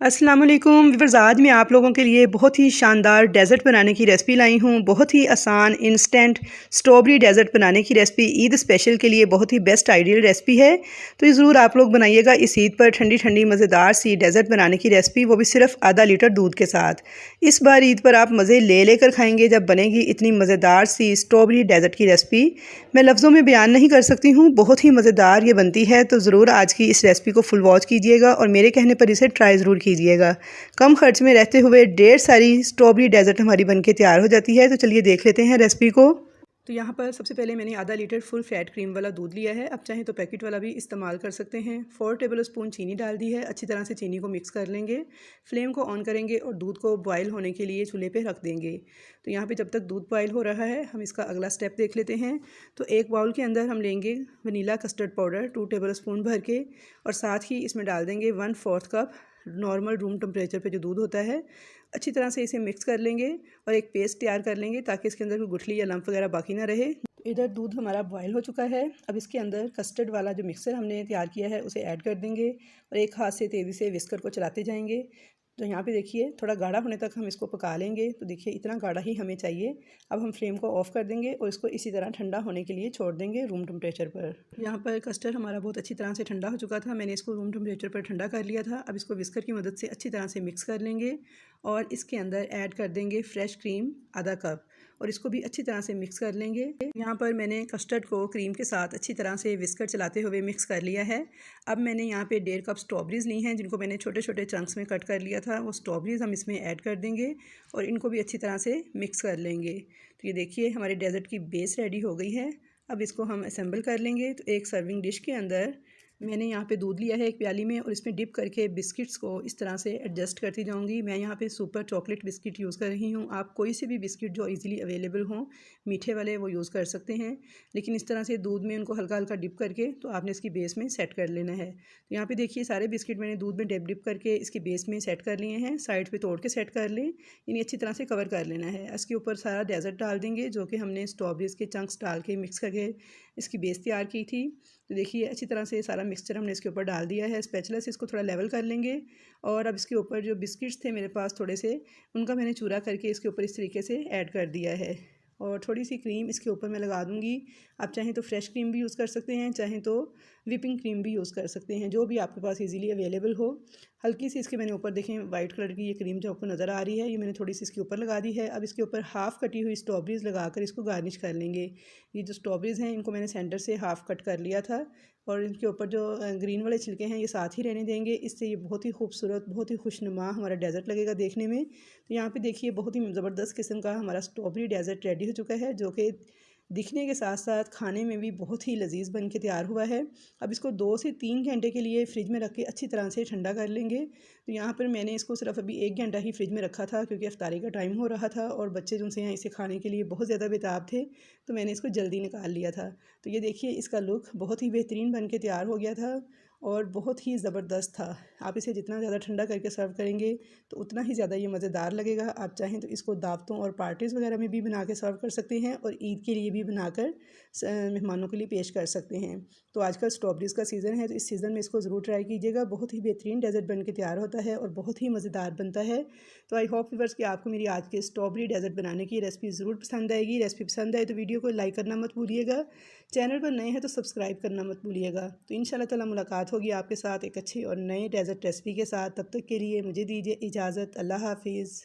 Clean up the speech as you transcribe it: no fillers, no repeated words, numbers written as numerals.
अस्सलाम वालेकुम व्यूअर्स, आज मैं आप लोगों के लिए बहुत ही शानदार डेज़र्ट बनाने की रेसिपी लाई हूँ। बहुत ही आसान इंस्टेंट स्ट्रॉबेरी डेज़र्ट बनाने की रेसिपी ईद स्पेशल के लिए बहुत ही बेस्ट आइडियल रेसिपी है। तो ये ज़रूर आप लोग बनाइएगा इस ईद पर ठंडी ठंडी मज़ेदार सी डेज़र्ट बनाने की रेसिपी, वो भी सिर्फ आधा लीटर दूध के साथ। इस बार ईद पर आप मज़े ले लेकर खाएंगे जब बनेगी इतनी मज़ेदार सी स्ट्रॉबेरी डेज़र्ट की रेसिपी। मैं लफ्ज़ों में बयान नहीं कर सकती हूँ, बहुत ही मज़ेदार ये बनती है। तो ज़रूर आज की इस रेसिपी को फुल वॉच कीजिएगा और मेरे कहने पर इसे ट्राई ज़रूर कीजिएगा। कम खर्च में रहते हुए ढेर सारी स्ट्रॉबेरी डेज़र्ट हमारी बनके तैयार हो जाती है। तो चलिए देख लेते हैं रेसिपी को। तो यहाँ पर सबसे पहले मैंने आधा लीटर फुल फैट क्रीम वाला दूध लिया है। आप चाहें तो पैकेट वाला भी इस्तेमाल कर सकते हैं। 4 टेबल स्पून चीनी डाल दी है। अच्छी तरह से चीनी को मिक्स कर लेंगे। फ्लेम को ऑन करेंगे और दूध को बॉयल होने के लिए चूल्हे पे रख देंगे। तो यहाँ पे जब तक दूध बॉयल हो रहा है हम इसका अगला स्टेप देख लेते हैं। तो एक बाउल के अंदर हम लेंगे vanilla custard powder 2 table spoon भर के, और साथ ही इसमें डाल देंगे 1/4 कप नॉर्मल रूम टेम्परेचर पे जो दूध होता है। अच्छी तरह से इसे मिक्स कर लेंगे और एक पेस्ट तैयार कर लेंगे ताकि इसके अंदर कोई गुठली या लम्प वगैरह बाकी ना रहे। इधर दूध हमारा बॉयल हो चुका है। अब इसके अंदर कस्टर्ड वाला जो मिक्सर हमने तैयार किया है उसे ऐड कर देंगे और एक हाथ से तेज़ी से विस्कर को चलाते जाएंगे। तो यहाँ पे देखिए थोड़ा गाढ़ा होने तक हम इसको पका लेंगे। तो देखिए इतना गाढ़ा ही हमें चाहिए। अब हम फ्लेम को ऑफ़ कर देंगे और इसको इसी तरह ठंडा होने के लिए छोड़ देंगे रूम टेम्परेचर पर। यहाँ पर कस्टर्ड हमारा बहुत अच्छी तरह से ठंडा हो चुका था। मैंने इसको रूम टेम्परेचर पर ठंडा कर लिया था। अब इसको विस्कर की मदद से अच्छी तरह से मिक्स कर लेंगे और इसके अंदर ऐड कर देंगे फ्रेश क्रीम आधा कप और इसको भी अच्छी तरह से मिक्स कर लेंगे। यहाँ पर मैंने कस्टर्ड को क्रीम के साथ अच्छी तरह से विस्कर चलाते हुए मिक्स कर लिया है। अब मैंने यहाँ पे 1.5 कप स्ट्रॉबेरीज़ ली हैं जिनको मैंने छोटे छोटे चंक्स में कट कर लिया था। वो स्ट्रॉबेरीज़ हम इसमें ऐड कर देंगे और इनको भी अच्छी तरह से मिक्स कर लेंगे। तो ये देखिए हमारे डेज़र्ट की बेस रेडी हो गई है। अब इसको हम असेंबल कर लेंगे। तो एक सर्विंग डिश के अंदर मैंने यहाँ पे दूध लिया है एक प्याली में और इसमें डिप करके बिस्किट्स को इस तरह से एडजस्ट करती जाऊँगी। मैं यहाँ पे सुपर चॉकलेट बिस्किट यूज़ कर रही हूँ। आप कोई से भी बिस्किट जो इजीली अवेलेबल हों मीठे वाले वो यूज़ कर सकते हैं, लेकिन इस तरह से दूध में उनको हल्का हल्का डिप करके तो आपने इसकी बेस में सेट कर लेना है। तो यहाँ पर देखिए सारे बिस्किट मैंने दूध में डिप करके इसकी बेस में सेट कर लिए हैं। साइड पर तोड़ के सेट कर लें, यानी अच्छी तरह से कवर कर लेना है। इसके ऊपर सारा डेजर्ट डाल देंगे जो कि हमने स्ट्रॉबेरीज़ के चंक्स डाल के मिक्स करके इसकी बेस तैयार की थी। तो देखिए अच्छी तरह से सारा मिक्सचर हमने इसके ऊपर डाल दिया है। स्पैचुला से इसको थोड़ा लेवल कर लेंगे और अब इसके ऊपर जो बिस्किट्स थे मेरे पास थोड़े से, उनका मैंने चूरा करके इसके ऊपर इस तरीके से ऐड कर दिया है और थोड़ी सी क्रीम इसके ऊपर मैं लगा दूँगी। आप चाहें तो फ्रेश क्रीम भी यूज़ कर सकते हैं, चाहें तो व्हिपिंग क्रीम भी यूज़ कर सकते हैं, जो भी आपके पास इजीली अवेलेबल हो। हल्की सी इसके मैंने ऊपर देखें वाइट कलर की ये क्रीम जो आपको नज़र आ रही है, ये मैंने थोड़ी सी इसके ऊपर लगा दी है। अब इसके ऊपर हाफ़ कटी हुई स्ट्रॉबेरीज़ लगाकर इसको गार्निश कर लेंगे। ये जो स्ट्रॉबेरीज़ हैं इनको मैंने सेंटर से हाफ़ कट कर लिया था और इनके ऊपर जो ग्रीन वाले छिलके हैं ये साथ ही रहने देंगे। इससे ये बहुत ही खूबसूरत, बहुत ही खुशनुमा हमारा डेज़र्ट लगेगा देखने में। तो यहाँ पे देखिए बहुत ही ज़बरदस्त किस्म का हमारा स्ट्रॉबेरी डेज़र्ट रेडी हो चुका है, जो कि दिखने के साथ साथ खाने में भी बहुत ही लजीज बन के तैयार हुआ है। अब इसको 2 से 3 घंटे के लिए फ्रिज में रख के अच्छी तरह से ठंडा कर लेंगे। तो यहाँ पर मैंने इसको सिर्फ अभी 1 घंटा ही फ्रिज में रखा था क्योंकि इफ्तारी का टाइम हो रहा था और बच्चे जो से हैं इसे खाने के लिए बहुत ज़्यादा बेताब थे, तो मैंने इसको जल्दी निकाल लिया था। तो ये देखिए इसका लुक बहुत ही बेहतरीन बन के तैयार हो गया था और बहुत ही ज़बरदस्त था। आप इसे जितना ज़्यादा ठंडा करके सर्व करेंगे तो उतना ही ज़्यादा ये मज़ेदार लगेगा। आप चाहें तो इसको दावतों और पार्टीज़ वगैरह में भी बना के सर्व कर सकते हैं और ईद के लिए भी बनाकर मेहमानों के लिए पेश कर सकते हैं। तो आजकल स्ट्रॉबेरीज़ का सीज़न है, तो इस सीज़न में इसको ज़रूर ट्राई कीजिएगा। बहुत ही बेहतरीन डेज़र्ट बन के तैयार होता है और बहुत ही मज़ेदार बनता है। तो आई होप व्यूअर्स कि आपको मेरी आज के स्ट्रॉबेरी डेज़र्ट बनाने की रेसिपी ज़रूर पसंद आएगी। रेसिपी पसंद आए तो वीडियो को लाइक करना मत भूलिएगा। चैनल पर नए हैं तो सब्सक्राइब करना मत भूलिएगा। तो इंशाल्लाह ताला मुलाकात होगी आपके साथ एक अच्छी और नए डेज़र्ट रेसिपी के साथ। तब तक के लिए मुझे दीजिए इजाज़त। अल्लाह हाफ़िज़।